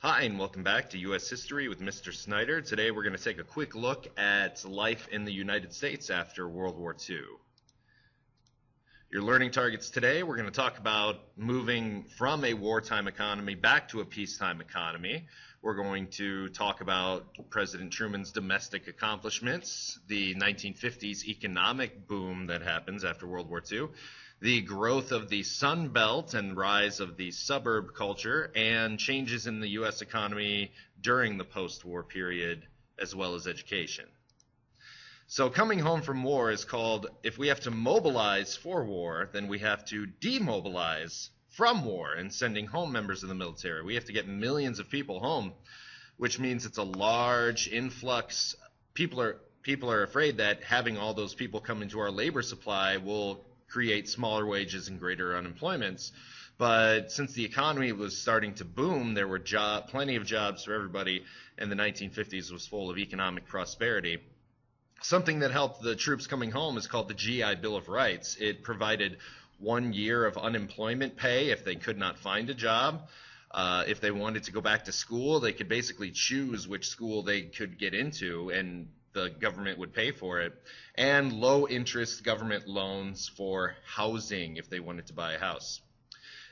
Hi, and welcome back to U.S. History with Mr. Snyder. Today we're going to take a quick look at life in the United States after World War II. Your learning targets today, we're going to talk about moving from a wartime economy back to a peacetime economy. We're going to talk about President Truman's domestic accomplishments, the 1950s economic boom that happens after World War II, the growth of the Sun Belt and rise of the suburb culture, and changes in the U.S. economy during the post-war period, as well as education. So coming home from war is called, if we have to mobilize for war, then we have to demobilize from war and sending home members of the military. We have to get millions of people home, which means it's a large influx. People are afraid that having all those people come into our labor supply will create smaller wages and greater unemployments. But since the economy was starting to boom, there were plenty of jobs for everybody, and the 1950s was full of economic prosperity. Something that helped the troops coming home is called the GI Bill of Rights. It provided 1 year of unemployment pay if they could not find a job. If they wanted to go back to school, they could basically choose which school they could get into, and the government would pay for it. And low interest government loans for housing if they wanted to buy a house.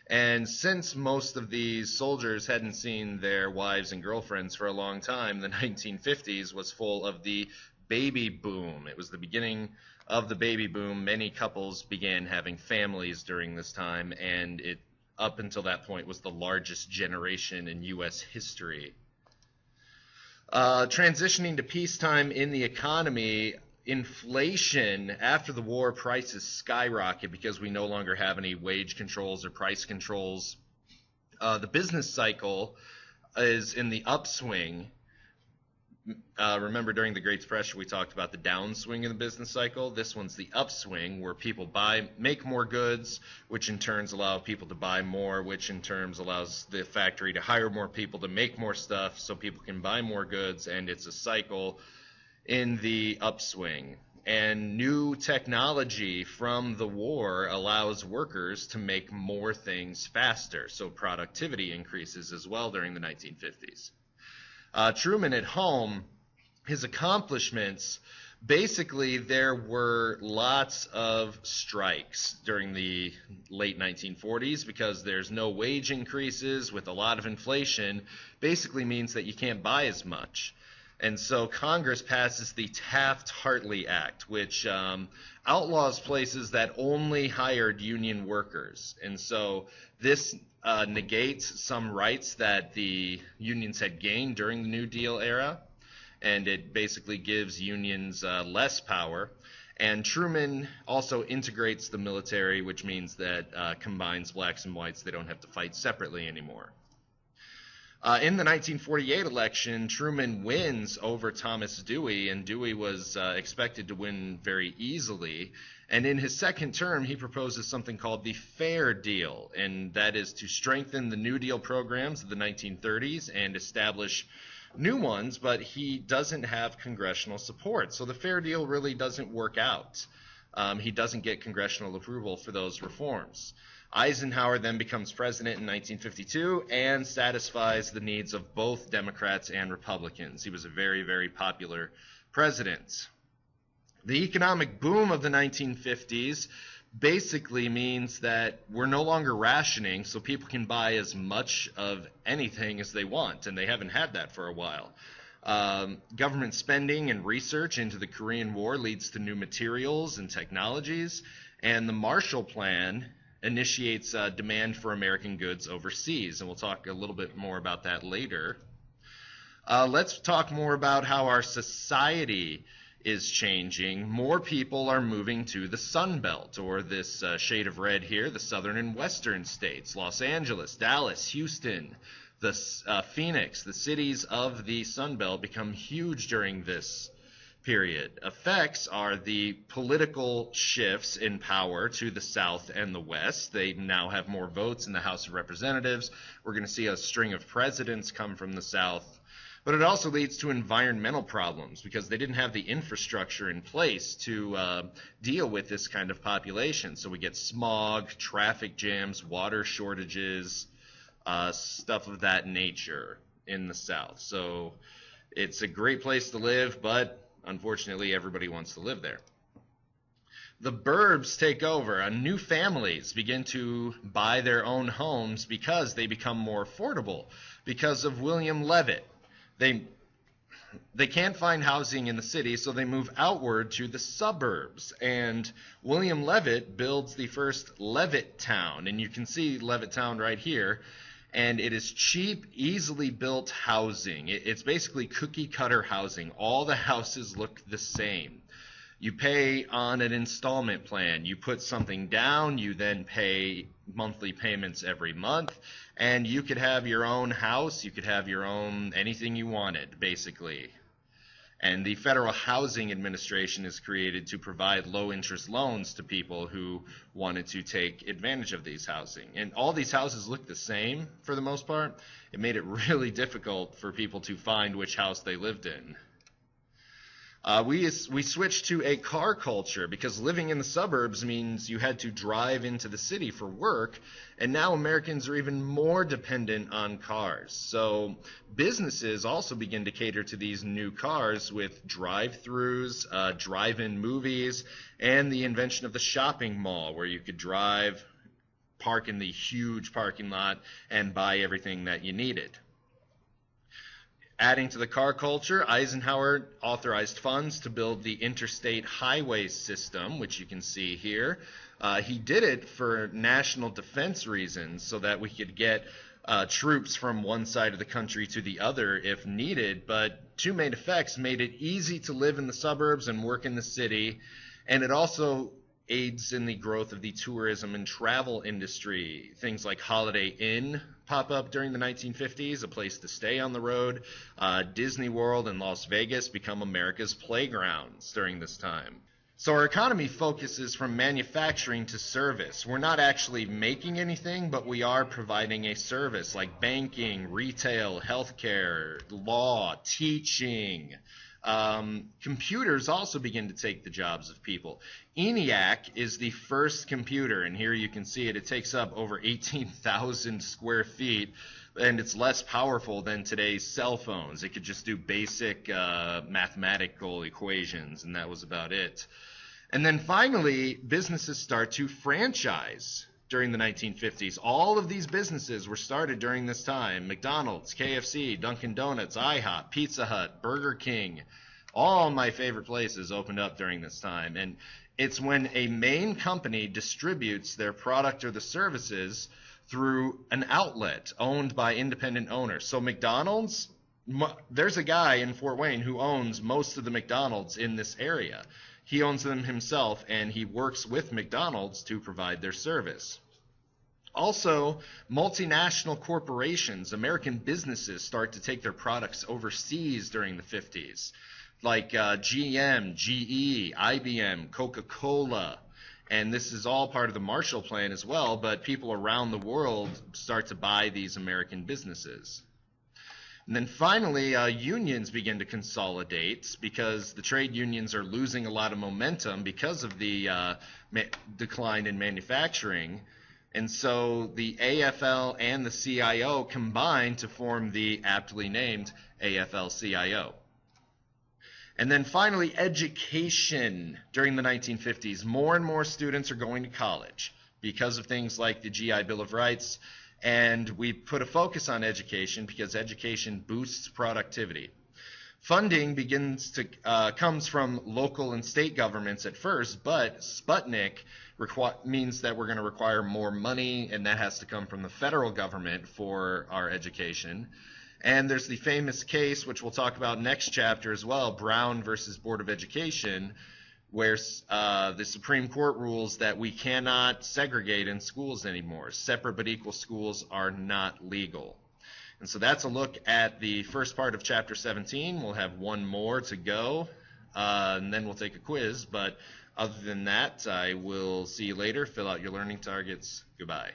And since most of these soldiers hadn't seen their wives and girlfriends for a long time, the 1950s was full of the baby boom. It was the beginning of the baby boom. Many couples began having families during this time, and it, up until that point, was the largest generation in U.S. history. Transitioning to peacetime in the economy, inflation, after the war, prices skyrocket because we no longer have any wage controls or price controls. The business cycle is in the upswing. Remember during the Great Depression we talked about the downswing in the business cycle. This one's the upswing, where people make more goods, which in turns allow people to buy more, which in turns allows the factory to hire more people to make more stuff so people can buy more goods, and it's a cycle in the upswing. And new technology from the war allows workers to make more things faster, so productivity increases as well during the 1950s. Truman at home, his accomplishments, basically there were lots of strikes during the late 1940s because there's no wage increases with a lot of inflation, basically means that you can't buy as much. And so Congress passes the Taft-Hartley Act, which outlaws places that only hired union workers. And so this negates some rights that the unions had gained during the New Deal era, and it basically gives unions less power. And Truman also integrates the military, which means that combines blacks and whites. They don't have to fight separately anymore. In the 1948 election, Truman wins over Thomas Dewey, and Dewey was expected to win very easily. And in his second term, he proposes something called the Fair Deal, and that is to strengthen the New Deal programs of the 1930s and establish new ones, but he doesn't have congressional support. So the Fair Deal really doesn't work out. He doesn't get congressional approval for those reforms. Eisenhower then becomes president in 1952 and satisfies the needs of both Democrats and Republicans. He was a very, very popular president. The economic boom of the 1950s basically means that we're no longer rationing, so people can buy as much of anything as they want, and they haven't had that for a while. Government spending and research into the Korean War leads to new materials and technologies, and the Marshall Plan initiates demand for American goods overseas, and we'll talk a little bit more about that later. Let's talk more about how our society is changing. More people are moving to the Sun Belt, or this shade of red here, the southern and western states. Los Angeles, Dallas, Houston, Phoenix, the cities of the Sun Belt become huge during this period. Effects are the political shifts in power to the South and the West. They now have more votes in the House of Representatives. We're going to see a string of presidents come from the South. But it also leads to environmental problems because they didn't have the infrastructure in place to deal with this kind of population. So we get smog, traffic jams, water shortages, stuff of that nature. in the South. So it's a great place to live, but unfortunately everybody wants to live there. The burbs take over, and new families begin to buy their own homes because they become more affordable. Because of William Levitt, they can't find housing in the city, so they move outward to the suburbs. And William Levitt builds the first Levittown, and you can see Levittown right here. And it is cheap, easily built housing. It's basically cookie cutter housing. All the houses look the same. You pay on an installment plan. You put something down, you then pay monthly payments every month, and you could have your own house, you could have your own anything you wanted, basically. And the Federal Housing Administration is created to provide low-interest loans to people who wanted to take advantage of these housing. And all these houses look the same for the most part. It made it really difficult for people to find which house they lived in. We switched to a car culture because living in the suburbs means you had to drive into the city for work, and now Americans are even more dependent on cars. So businesses also begin to cater to these new cars with drive-throughs, drive-in movies, and the invention of the shopping mall where you could drive, park in the huge parking lot, and buy everything that you needed. Adding to the car culture, Eisenhower authorized funds to build the interstate highway system, which you can see here. He did it for national defense reasons so that we could get troops from one side of the country to the other if needed, but two main effects made it easy to live in the suburbs and work in the city, and it also aids in the growth of the tourism and travel industry. Things like Holiday Inn pop up during the 1950s, a place to stay on the road. Disney World and Las Vegas become America's playgrounds during this time. So our economy focuses from manufacturing to service. We're not actually making anything, but we are providing a service like banking, retail, healthcare, law, teaching. Computers also begin to take the jobs of people. ENIAC is the first computer, and here you can see it. It takes up over 18,000 square feet, and it's less powerful than today's cell phones. It could just do basic mathematical equations, and that was about it. And then finally, businesses start to franchise during the 1950s. All of these businesses were started during this time. McDonald's, KFC, Dunkin' Donuts, IHOP, Pizza Hut, Burger King, all my favorite places opened up during this time. And it's when a main company distributes their product or the services through an outlet owned by independent owners. So McDonald's, there's a guy in Fort Wayne who owns most of the McDonald's in this area. He owns them himself, and he works with McDonald's to provide their service. Also, multinational corporations, American businesses, start to take their products overseas during the 50s, like GM, GE, IBM, Coca-Cola. And this is all part of the Marshall Plan as well, but people around the world start to buy these American businesses. And then finally, unions begin to consolidate because the trade unions are losing a lot of momentum because of the decline in manufacturing. And so the AFL and the CIO combine to form the aptly named AFL-CIO. And then finally, education during the 1950s. More and more students are going to college because of things like the GI Bill of Rights. And we put a focus on education because education boosts productivity. Funding comes from local and state governments at first, but Sputnik means that we're going to require more money, and that has to come from the federal government for our education. And there's the famous case, which we'll talk about next chapter as well, Brown versus Board of Education, where the Supreme Court rules that we cannot segregate in schools anymore. Separate but equal schools are not legal. And so that's a look at the first part of Chapter 17. We'll have one more to go, and then we'll take a quiz. But other than that, I will see you later. Fill out your learning targets. Goodbye.